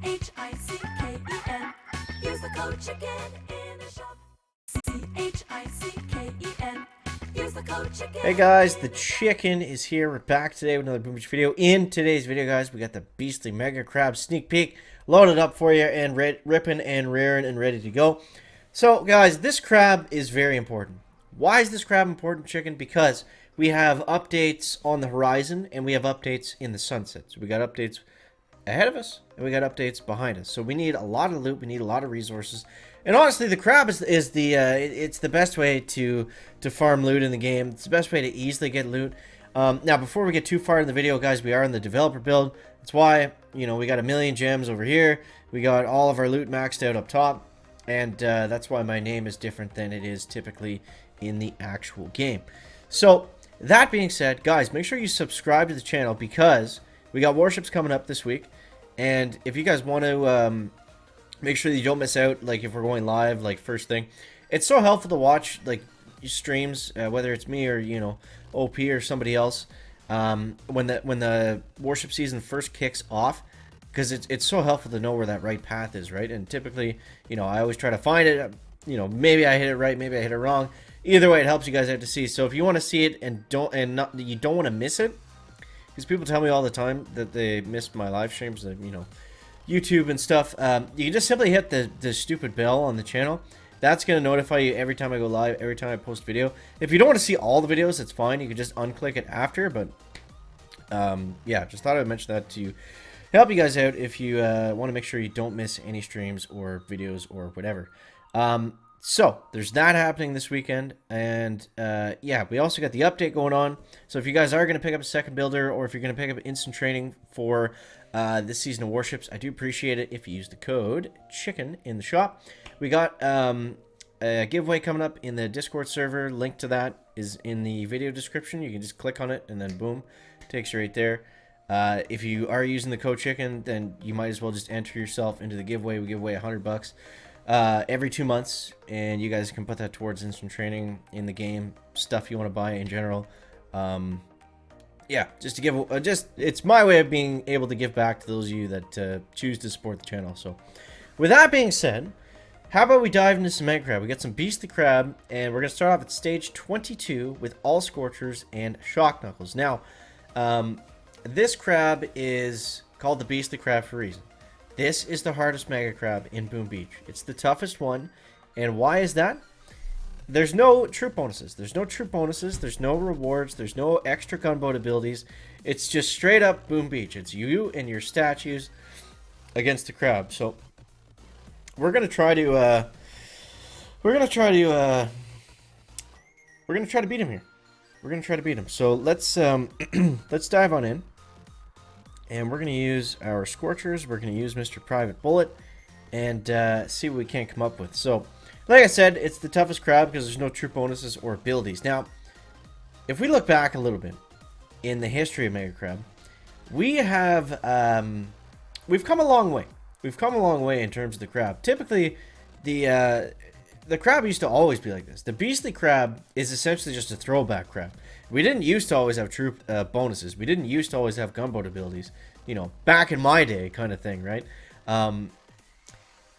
CHICKEN. Use the code CHICKEN in the shop. CHICKEN. Use the code CHICKEN. Hey guys, the chicken is here. We're back today with another Boom Beach video. In today's video, guys, we got the beastly mega crab sneak peek loaded up for you and ripping and rearing and ready to go. So guys, this crab is very important. Why is this crab important, chicken? Because we have updates on the horizon and we have updates in the sunset. So we got updates ahead of us and we got updates behind us. So we need a lot of loot, we need a lot of resources. And honestly, the crab is it's the best way to farm loot in the game. It's the best way to easily get loot. Now, before we get too far in the video, guys, we are in the developer build. That's why, you know, we got 1,000,000 gems over here. We got all of our loot maxed out up top. And that's why my name is different than it is typically in the actual game. So, that being said, guys, make sure you subscribe to the channel because we got Warships coming up this week. And if you guys want to make sure that you don't miss out, like if we're going live, like first thing, it's so helpful to watch like streams, whether it's me or, you know, OP or somebody else, when the Warship season first kicks off, because it's so helpful to know where that right path is, right? And typically, you know, I always try to find it. You know, maybe I hit it right, maybe I hit it wrong. Either way, it helps you guys out to see. So if you want to see it and you don't want to miss it, because people tell me all the time that they miss my live streams, that, you know, YouTube and stuff, you can just simply hit the stupid bell on the channel. That's going to notify you every time I go live, every time I post a video. If you don't want to see all the videos, it's fine. You can just unclick it after, but yeah, just thought I would mention that to help you guys out if you want to make sure you don't miss any streams or videos or whatever. So there's that happening this weekend, and yeah, we also got the update going on. So if you guys are going to pick up a second builder, or if you're going to pick up instant training for this season of Warships, I do appreciate it if you use the code CHICKEN in the shop. We got a giveaway coming up in the Discord server. Link to that is in the video description. You can just click on it and then boom, takes you right there. If you are using the code CHICKEN, then you might as well just enter yourself into the giveaway. We give away $100 every 2 months, and you guys can put that towards instant training in the game, stuff you want to buy in general. Yeah, just to give, it's my way of being able to give back to those of you that choose to support the channel. So, with that being said, how about we dive into some egg crab? We got some beastly crab, and we're gonna start off at stage 22 with all scorchers and shock knuckles. Now, this crab is called the beastly crab for a reason. This is the hardest mega crab in Boom Beach. It's the toughest one, and why is that? There's no troop bonuses. There's no troop bonuses. There's no rewards. There's no extra gunboat abilities. It's just straight up Boom Beach. It's you and your statues against the crab. So we're gonna try to beat him here. We're gonna try to beat him. So let's let's dive on in, and we're gonna use our scorchers. We're gonna use Mr. Private Bullet and see what we can come up with. So, like I said, it's the toughest crab because there's no troop bonuses or abilities. Now, if we look back a little bit in the history of Mega Crab, we have we've come a long way. We've come a long way in terms of the crab. Typically, the crab used to always be like this. The beastly crab is essentially just a throwback crab. We didn't used to always have troop bonuses. We didn't used to always have gunboat abilities. You know, back in my day, kind of thing, right?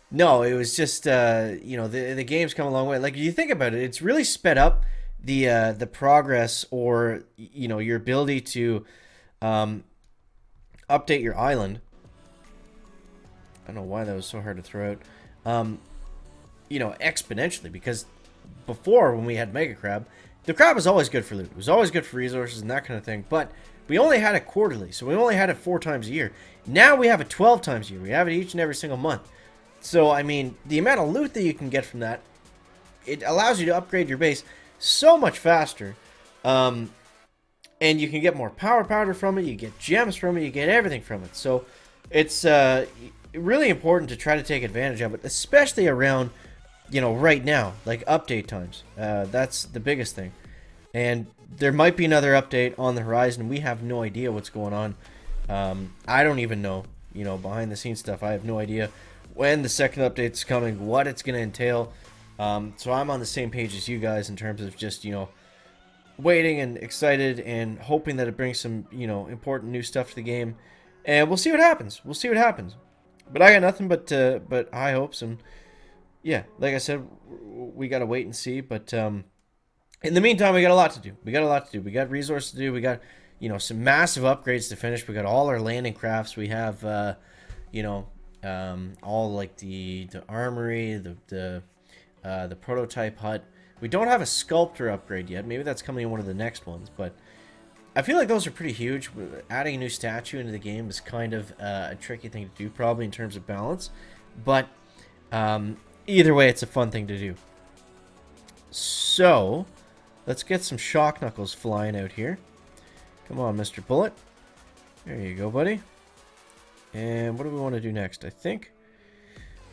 No, it was just you know, the game's come a long way. Like, you think about it, it's really sped up the progress, or, you know, your ability to update your island. I don't know why that was so hard to throw out. You know, exponentially, because before, when we had Mega Crab, the crab was always good for loot. It was always good for resources and that kind of thing, but we only had it quarterly, so we only had it 4 times a year. Now we have it 12 times a year. We have it each and every single month. So, I mean, the amount of loot that you can get from that, it allows you to upgrade your base so much faster. And you can get more power powder from it, you get gems from it, you get everything from it. So, it's really important to try to take advantage of it, especially around, you know, right now, like update times. That's the biggest thing. And there might be another update on the horizon. We have no idea what's going on. I don't even know, you know, behind the scenes stuff. I have no idea when the second update's coming, what it's going to entail. So I'm on the same page as you guys in terms of just, you know, waiting and excited and hoping that it brings some, you know, important new stuff to the game. And we'll see what happens. We'll see what happens. But I got nothing but high hopes, and yeah, like I said, we gotta wait and see. But in the meantime, we got a lot to do. We got resources to do. We got, some massive upgrades to finish. We got all our landing crafts. We have, you know, all like the armory, the prototype hut. We don't have a sculptor upgrade yet. Maybe that's coming in one of the next ones, but I feel like those are pretty huge. Adding a new statue into the game is kind of a tricky thing to do, probably in terms of balance. But either way, it's a fun thing to do. So, let's get some shock knuckles flying out here. Come on, Mr. Bullet. There you go, buddy. And what do we want to do next? I think...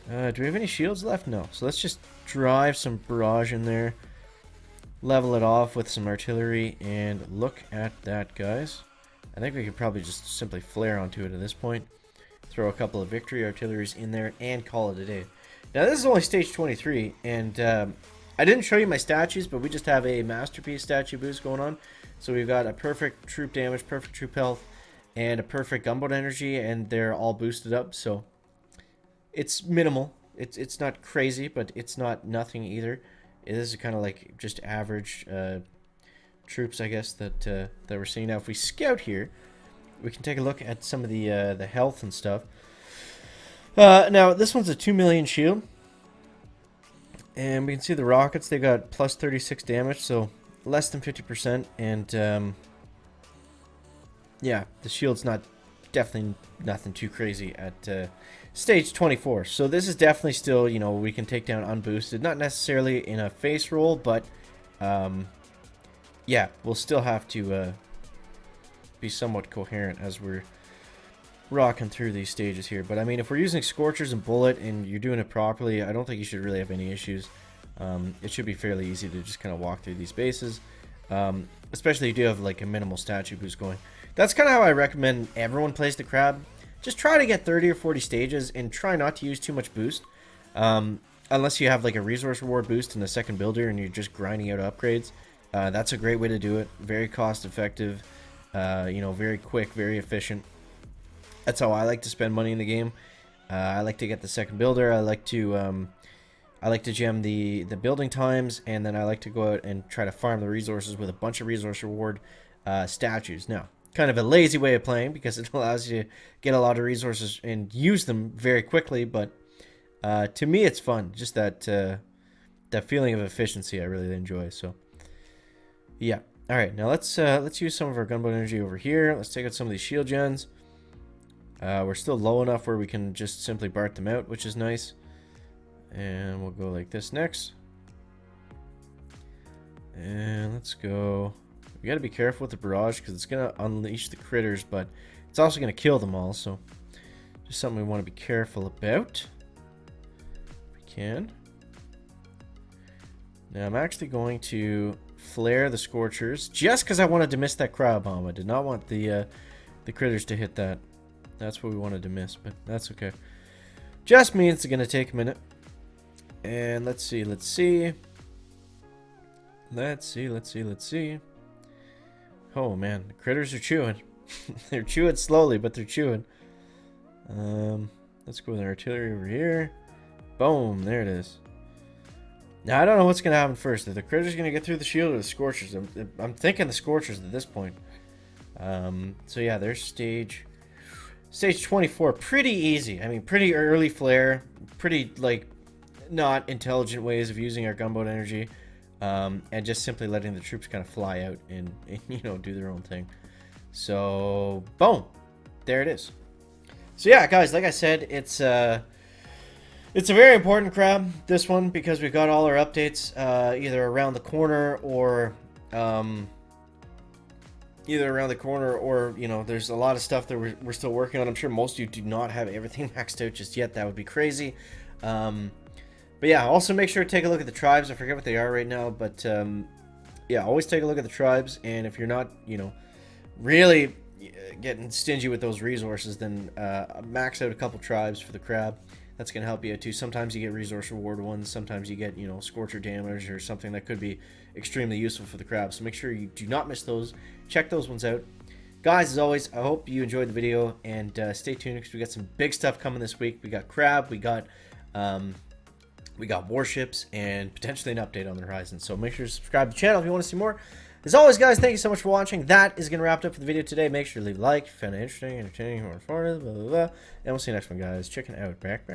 do we have any shields left? No. So let's just drive some barrage in there. Level it off with some artillery. And look at that, guys. I think we could probably just simply flare onto it at this point. Throw a couple of victory artilleries in there and call it a day. Now, this is only stage 23. And I didn't show you my statues, but we just have a masterpiece statue boost going on. So we've got a perfect troop damage, perfect troop health, and a perfect gunboat energy, and they're all boosted up. So it's minimal. It's not crazy, but it's not nothing either. It is kind of like just average troops, I guess, that we're seeing. Now, if we scout here, we can take a look at some of the health and stuff. Now, this one's a 2 million shield. And we can see the rockets, they got plus 36 damage, so less than 50%. And, yeah, the shield's definitely nothing too crazy at stage 24. So this is definitely still, we can take down unboosted. Not necessarily in a face roll, but, yeah, we'll still have to be somewhat coherent as we're rocking through these stages here. But I mean, if we're using Scorchers and Bullet and you're doing it properly, I don't think you should really have any issues. It should be fairly easy to just kind of walk through these bases, especially if you do have like a minimal statue boost going. That's kind of how I recommend everyone plays the crab. Just try to get 30 or 40 stages and try not to use too much boost, unless you have like a resource reward boost in the second builder and you're just grinding out upgrades. That's a great way to do it. Very cost effective, very quick, very efficient. That's how I like to spend money in the game. I like to get the second builder. I like to gem the building times, and then I like to go out and try to farm the resources with a bunch of resource reward statues. Now, kind of a lazy way of playing because it allows you to get a lot of resources and use them very quickly. But to me, it's fun. Just that feeling of efficiency, I really enjoy. So, yeah. All right, now let's use some of our gunboat energy over here. Let's take out some of these shield gens. We're still low enough where we can just simply BART them out, which is nice. And we'll go like this next. And let's go. We got to be careful with the barrage because it's going to unleash the critters, but it's also going to kill them all. So just something we want to be careful about. If we can. Now I'm actually going to flare the Scorchers just because I wanted to miss that crowd bomb. I did not want the critters to hit that. That's what we wanted to miss, but that's okay. Just means it's going to take a minute. And let's see. Oh, man. The critters are chewing. They're chewing slowly, but they're chewing. Let's go with our artillery over here. Boom. There it is. Now, I don't know what's going to happen first. Are the critters going to get through the shield or the Scorchers? I'm thinking the Scorchers at this point. So, yeah, there's stage 24, pretty easy. I mean, pretty early flare, pretty, like, not intelligent ways of using our gunboat energy, and just simply letting the troops kind of fly out and do their own thing. So, boom. There it is. So, yeah, guys, like I said, it's a very important crab, this one, because we've got all our updates either around the corner or... there's a lot of stuff that we're still working on. I'm sure most of you do not have everything maxed out just yet. That would be crazy. But yeah, also make sure to take a look at the tribes. I forget what they are right now, but yeah, always take a look at the tribes. And if you're not, really getting stingy with those resources, then max out a couple tribes for the crab. That's going to help you too. Sometimes you get resource reward ones. Sometimes you get, Scorcher damage or something that could be extremely useful for the crab. So make sure you do not miss those. Check those ones out. guys, as always, I hope you enjoyed the video, and stay tuned because we got some big stuff coming this week. We got crab, we got warships, and potentially an update on the horizon. So make sure to subscribe to the channel if you want to see more. As always, guys, thank you so much for watching. That is going to wrap it up for the video today. Make sure to leave a like if you found it interesting, entertaining, or informative, blah, blah, blah. And we'll see you next one, guys. Check it out. Back.